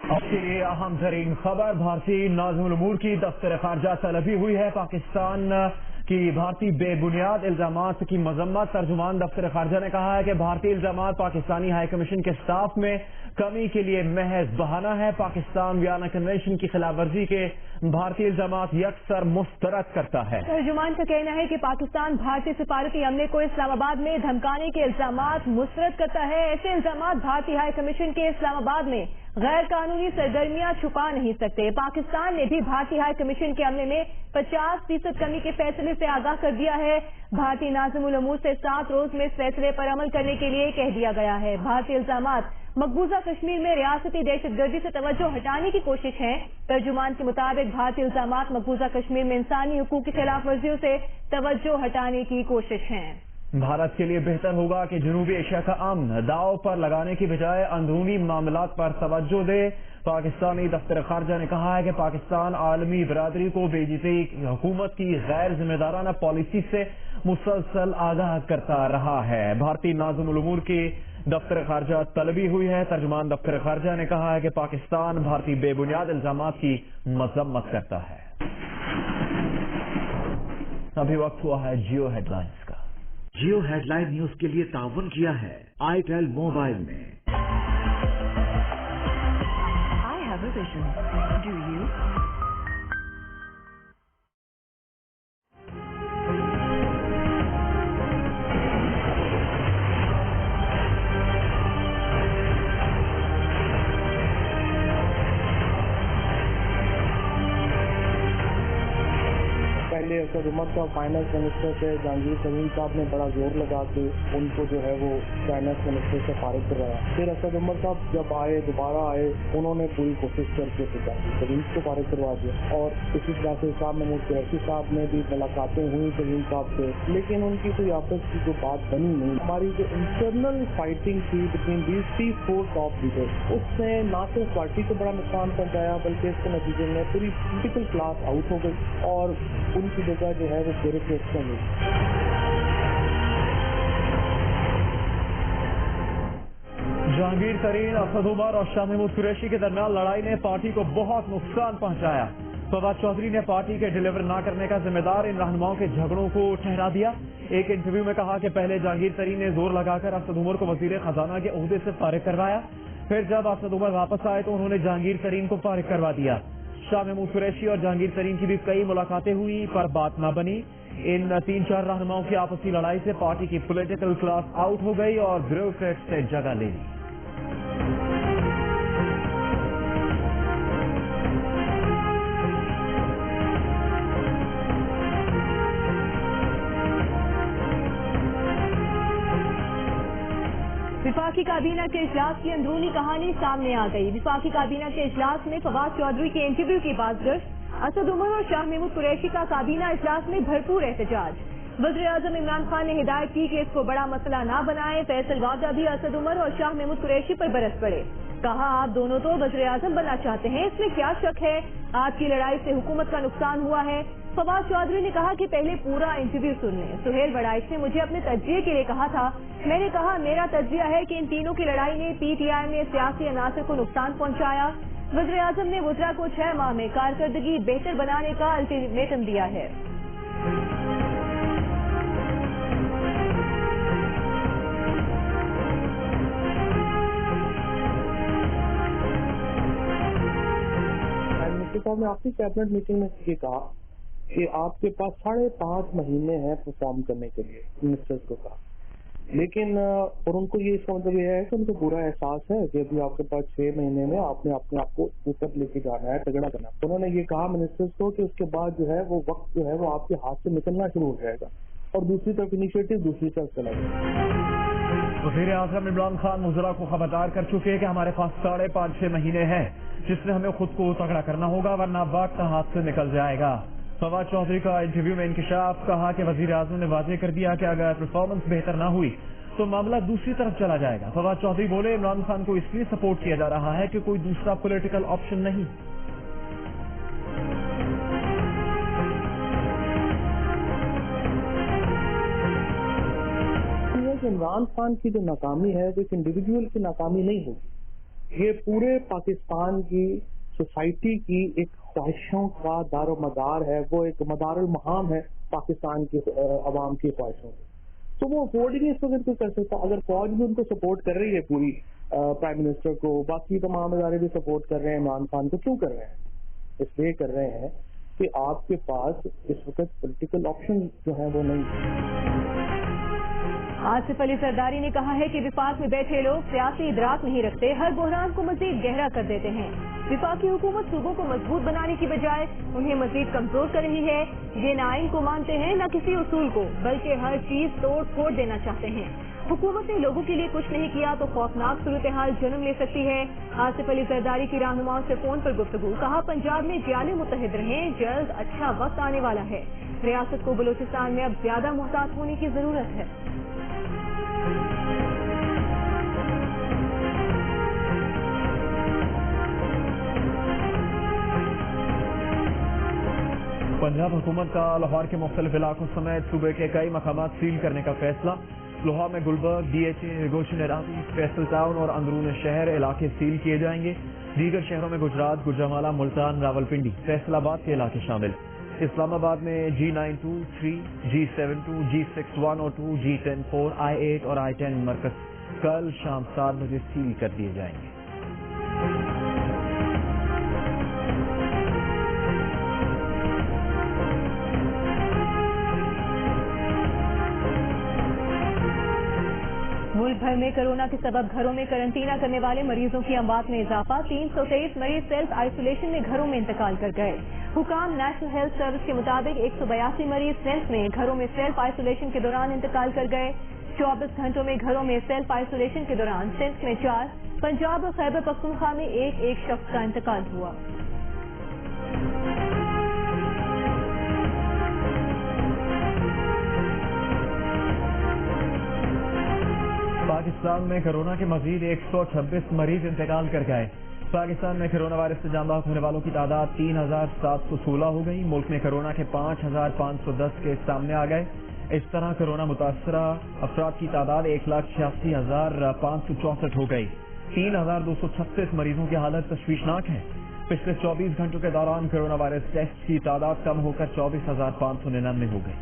اب کے لیے اہم ترین خبر، بھارتی ناظم الامور کی دفتر خارجہ طلبی ہوئی ہے۔ پاکستان کی بھارتی بے بنیاد الزامات کی مذمت۔ ترجمان دفتر خارجہ نے کہا ہے کہ بھارتی الزامات پاکستانی ہائی کمیشن کے سٹاف میں کمی کے لیے محض بہانہ ہے۔ پاکستان ویانا کنونشن کی خلاف ورزی کے بھارتی الزامات یکسر مسترد کرتا ہے۔ ترجمان کا کہنا ہے کہ پاکستان بھارتی سفارتی عملے کو اسلام آباد میں دھمکانے کے الزامات مسترد کرتا ہے۔ ایسے الزامات بھارتی ہائی کمیشن کے اسلام آباد میں غیر قانونی سرگرمیاں چھپا نہیں سکتے۔ پاکستان نے بھی بھارتی ہائی کمیشن کے عملے میں 50% کمی کے فیصلے سے آگاہ کر دیا ہے۔ بھارتی ناظم الامور سے 7 روز میں اس فیصلے پر عمل کرنے کے لیے کہہ دیا گیا ہے۔ بھارتی الزامات مقبوضہ کشمیر میں ریاستی دہشت گردی سے توجہ ہٹانے کی کوشش ہے۔ ترجمان کے مطابق بھارتی الزامات مقبوضہ کشمیر میں انسانی حقوق کی خلاف ورزیوں سے توجہ ہٹانے کی کوشش ہیں۔ بھارت کے لیے بہتر ہوگا کہ جنوبی ایشیا کا امن داؤ پر لگانے کی بجائے اندرونی معاملات پر توجہ دے۔ پاکستانی دفتر خارجہ نے کہا ہے کہ پاکستان عالمی برادری کو بے جیتی حکومت کی غیر ذمہ دارانہ پالیسی سے مسلسل آگاہ کرتا رہا ہے۔ بھارتی ناظم الامور کی دفتر خارجہ طلبی ہوئی ہے۔ ترجمان دفتر خارجہ نے کہا ہے کہ پاکستان بھارتی بے بنیاد الزامات کی مذمت کرتا ہے۔ ابھی وقت ہوا ہے جیو ہیڈ لائنز کا۔ جیو ہیڈ لائن نیوز کے لیے تعاون کیا ہے آئی ٹیل موبائل نے۔ I have a vision. Do you? پہلے اسد عمر صاحب فائنانس منسٹر تھے، جہانگیر ترین صاحب نے بڑا زور لگا کے ان کو جو ہے وہ فائنانس منسٹر سے فارغ کروایا۔ پھر اسد عمر صاحب جب آئے دوبارہ آئے، انہوں نے پوری کوشش کر کے جہانگیر ترین کو فارغ کروا دیا، اور اسی طرح سے شاہ محمود قریشی صاحب نے بھی ملاقاتیں ہوئی ترین صاحب سے، لیکن ان کی کوئی آپس کی جو بات بنی نہیں۔ ہماری جو انٹرنل فائٹنگ تھی بٹوین دیز 4 ٹاپ لیڈرز، اس نے نہ صرف پارٹی کو بڑا نقصان پہنچایا بلکہ اس کے نتیجے میں پوری پولیٹیکل کلاس آؤٹ ہو گئی اور ان کی جگہ جو ہے وہ بیوروکریٹس میں ملی۔ جہانگیر ترین، اسد عمر اور شاہ محمود قریشی کے درمیان لڑائی نے پارٹی کو بہت نقصان پہنچایا۔ فواد چودھری نے پارٹی کے ڈیلیور نہ کرنے کا ذمہ دار ان رہنماؤں کے جھگڑوں کو ٹھہرا دیا۔ ایک انٹرویو میں کہا کہ پہلے جہانگیر ترین نے زور لگا کر اسد عمر کو وزیر خزانہ کے عہدے سے فارغ کروایا، پھر جب اسد عمر واپس آئے تو انہوں نے جہانگیر ترین کو فارغ کروا دیا۔ شاہ محمود قریشی اور جہانگیر ترین کی بھی کئی ملاقاتیں ہوئی پر بات نہ بنی۔ ان 3-4 رہنماؤں کی آپسی لڑائی سے پارٹی کی پولیٹیکل کلاس آؤٹ ہو گئی اور بیوروکریٹ سے جگہ لے لی۔ وفاقی کابینہ کے اجلاس کی اندرونی کہانی سامنے آ گئی۔ وفاقی کابینہ کے اجلاس میں فواد چودھری کے انٹرویو کی بازگشت، اسد عمر اور شاہ محمود قریشی کا کابینہ اجلاس میں بھرپور احتجاج۔ وزیر اعظم عمران خان نے ہدایت کی کہ اس کو بڑا مسئلہ نہ بنائیں۔ فیصل وادہ بھی اسد عمر اور شاہ محمود قریشی پر برس پڑے، کہا آپ دونوں تو وزیر اعظم بننا چاہتے ہیں، اس میں کیا شک ہے؟ آپ کی لڑائی سے حکومت کا نقصان ہوا ہے۔ فواد چودھری نے کہا کہ پہلے پورا انٹرویو سن لیں۔ سہیل وڑائچ نے مجھے اپنے تجزیے کے لیے کہا تھا، میں نے کہا میرا تجزیہ ہے کہ ان تینوں کی لڑائی نے پی ٹی آئی میں سیاسی عناصر کو نقصان پہنچایا۔ وزیر اعظم نے وزراء کو 6 ماہ میں کارکردگی بہتر بنانے کا الٹیمیٹم دیا ہے۔ صاحب نے آخری کیبنٹ میٹنگ میں یہ کہا کہ آپ کے پاس 5.5 مہینے ہیں پرفارم کرنے کے لیے، منسٹرز کو کہا، لیکن اور ان کو یہ اس کا مطلب یہ ہے کہ ان کو پورا احساس ہے کہ ابھی آپ کے پاس 6 مہینے میں آپ نے اپنے آپ کو اوپر لے کے جانا ہے، تگڑا کرنا۔ انہوں نے یہ کہا منسٹرز کو کہ اس کے بعد جو ہے وہ وقت جو ہے وہ آپ کے ہاتھ سے نکلنا شروع ہو جائے گا اور دوسری طرف انیشیٹو دوسری طرف چلا جائے۔ وزیر اعظم عمران خان وزراء کو خبردار کر چکے کہ ہمارے پاس 5.5-6 مہینے ہیں جس میں ہمیں خود کو تگڑا کرنا ہوگا ورنہ وقت ہاتھ سے نکل جائے گا۔ فواد چودھری کا انٹرویو میں انکشاف، کہا کہ وزیر اعظم نے واضح کر دیا کہ اگر پرفارمنس بہتر نہ ہوئی تو معاملہ دوسری طرف چلا جائے گا۔ فواد چودھری بولے عمران خان کو اس لیے سپورٹ کیا جا رہا ہے کہ کوئی دوسرا پولیٹیکل آپشن نہیں۔ عمران خان کی جو ناکامی ہے وہ ایک انڈیویجول کی ناکامی نہیں ہوگی، یہ پورے پاکستان کی سوسائٹی کی ایک خواہشوں کا دار و مدار ہے، وہ ایک مدار المہام ہے پاکستان کی عوام کی خواہشوں سے. تو وہ افورڈ ہی نہیں اس وقت کر سکتا. اگر فوج بھی ان کو سپورٹ کر رہی ہے پوری پرائم منسٹر کو، باقی تمام ادارے بھی سپورٹ کر رہے ہیں عمران خان کو، کیوں کر رہے ہیں؟ اس لیے کر رہے ہیں کہ آپ کے پاس اس وقت پولیٹیکل آپشن جو ہیں وہ نہیں ہیں. آصف علی زرداری نے کہا ہے کہ وفاق میں بیٹھے لوگ سیاسی ادراک نہیں رکھتے، ہر بحران کو مزید گہرا کر دیتے ہیں. وفاقی حکومت صوبوں کو مضبوط بنانے کی بجائے انہیں مزید کمزور کر رہی ہے. یہ نہ آئین کو مانتے ہیں نہ کسی اصول کو، بلکہ ہر چیز توڑ پھوڑ دینا چاہتے ہیں. حکومت نے لوگوں کے لیے کچھ نہیں کیا تو خوفناک صورتحال جنم لے سکتی ہے. آصف علی زرداری کی رہنماؤں سے فون پر گفتگو. کہا پنجاب میں جالے متحد رہیں، جلد اچھا وقت آنے والا ہے. ریاست کو بلوچستان میں اب زیادہ محتاط ہونے کی ضرورت ہے. پنجاب حکومت کا لاہور کے مختلف علاقوں سمیت صوبے کے کئی مقامات سیل کرنے کا فیصلہ. لاہور میں گلبرگ، ڈی ایچ اے، گلشن اراضی، فیصل ٹاؤن اور اندرون شہر علاقے سیل کیے جائیں گے. دیگر شہروں میں گجرات، گوجرانوالہ، ملتان، راولپنڈی، فیصل آباد کے علاقے شامل. اسلام آباد میں G923، G72، G61 اور 2، G104، I8 اور I10 مرکز کل شام 7 بجے سیل کر دیے جائیں گے. ملک بھر میں کورونا کے سبب گھروں میں قرنطینہ کرنے والے مریضوں کی اموات میں اضافہ. 323 مریض سیلف آئسولیشن میں گھروں میں انتقال کر گئے. حکام نیشنل ہیلتھ سروس کے مطابق 182 مریض سیلف میں گھروں میں سیلف آئسولیشن کے دوران انتقال کر گئے. 24 گھنٹوں میں گھروں میں سیلف آئسولیشن کے دوران سندھ میں 4، پنجاب اور خیبر پختونخوا میں ایک شخص کا انتقال ہوا. پاکستان میں کورونا کے مزید 126 مریض انتقال کر گئے. پاکستان میں کورونا وائرس سے جاں بحق ہونے والوں کی تعداد 3716 ہو گئی. ملک میں کورونا کے 5510 کیس سامنے آ گئے. اس طرح کورونا متاثرہ افراد کی تعداد 1,86,564 ہو گئی. 3236 مریضوں کی حالت تشویشناک ہے. پچھلے 24 گھنٹوں کے دوران کورونا وائرس ٹیسٹ کی تعداد کم ہو کر 24,599 ہو گئی.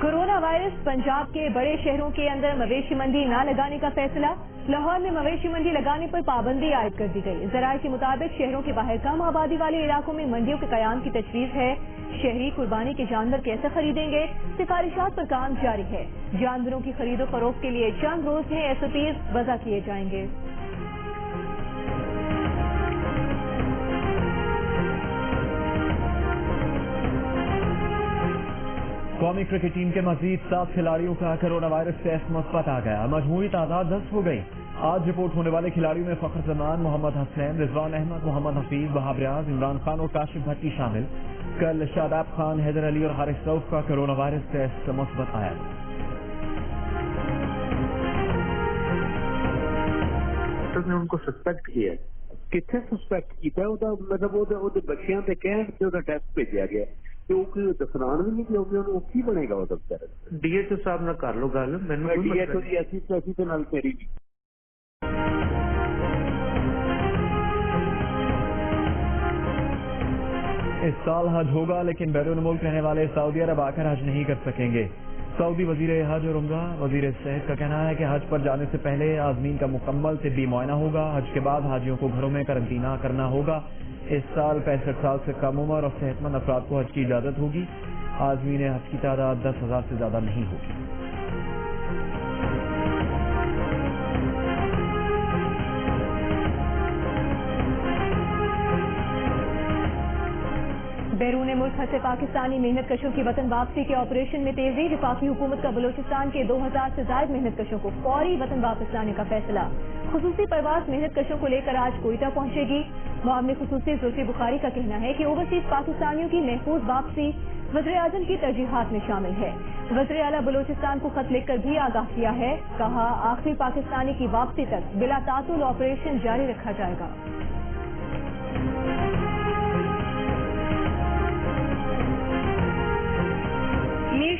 کورونا وائرس پنجاب کے بڑے شہروں کے اندر مویشی منڈی نہ لگانے کا فیصلہ. لاہور میں مویشی منڈی لگانے پر پابندی عائد کر دی گئی. ذرائع کے مطابق شہروں کے باہر کم آبادی والے علاقوں میں منڈیوں کے قیام کی تجویز ہے. شہری قربانی کے جانور کیسے خریدیں گے، سفارشات پر کام جاری ہے. جانوروں کی خرید و فروخت کے لیے چند روز میں SOPs وضع کیے جائیں گے. قومی کرکٹ ٹیم کے مزید 7 کھلاڑیوں کا کورونا وائرس ٹیسٹ مثبت آ گیا. مجموعی تعداد 10 ہو گئی. آج رپورٹ ہونے والے کھلاڑیوں میں فخر زمان، محمد حسین، رضوان احمد، محمد حفیظ، وہاب ریاض، عمران خان اور کاشف بھٹی شامل. کل شاداب خان، حیدر علی اور حارث رؤف کا کورونا وائرس ٹیسٹ مثبت آیا. نے ان کو سسپیکٹ کیا ہے. کتنے سسپیکٹ کیا مطلب وہ بچیاں تے کہن کہ وہ ٹیسٹ بھیجا گیا کیونکہ دفنان بھی نہیں کیونکہ انہوں کی بنے گا وہ دفتر. DHO صاحب نہ کر لو گل مینوں DHO کی ایسی تو نال میری نہیں. اس سال حج ہوگا لیکن بیرون ملک رہنے والے سعودی عرب آ کر حج نہیں کر سکیں گے. سعودی وزیر حج اور عمرہ وزیر صحت کا کہنا ہے کہ حج پر جانے سے پہلے عازمین کا مکمل طبی معائنہ ہوگا. حج کے بعد حاجیوں کو گھروں میں قرنطینہ کرنا ہوگا. اس سال 65 سال سے کم عمر اور صحت مند افراد کو حج کی اجازت ہوگی. عازمین حج کی تعداد 10,000 سے زیادہ نہیں ہوگی. بیرون ملک پھنسے پاکستانی محنت کشوں کی وطن واپسی کے آپریشن میں تیزی. وفاقی حکومت کا بلوچستان کے 2000 سے زائد محنت کشوں کو فوری وطن واپس لانے کا فیصلہ. خصوصی پرواز محنت کشوں کو لے کر آج کوئٹہ پہنچے گی. معاملے خصوصی زلفی بخاری کا کہنا ہے کہ اوورسیز پاکستانیوں کی محفوظ واپسی وزیر اعظم کی ترجیحات میں شامل ہے. وزیر اعلیٰ بلوچستان کو خط لکھ کر بھی آگاہ کیا ہے. کہا آخری پاکستانی کی واپسی تک بلا تعطل آپریشن جاری رکھا جائے گا.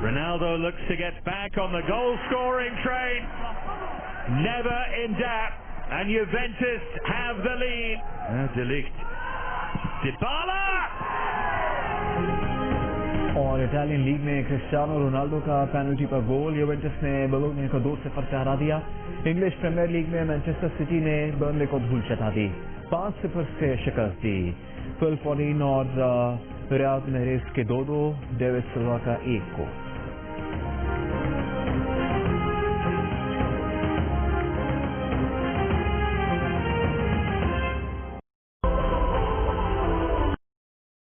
Ronaldo looks to get back on the goal-scoring train. Never in doubt. and Juventus have the lead. De Ligt, Dybala. اور اٹالین لیگ میں کرسٹیانو رونالڈو کا پینلٹی پر گول، یوونٹس نے بولونیا کو 2-0 سے ہرا دیا۔ انگلش پریمیئر لیگ میں مانچسٹر سٹی نے برنلے کو دھول چٹا دی، 5-0 سے شکست دی۔ فل فوڈین اور ریاض محریز کے 2-2، ڈیوڈ سلوا کا 1 گول۔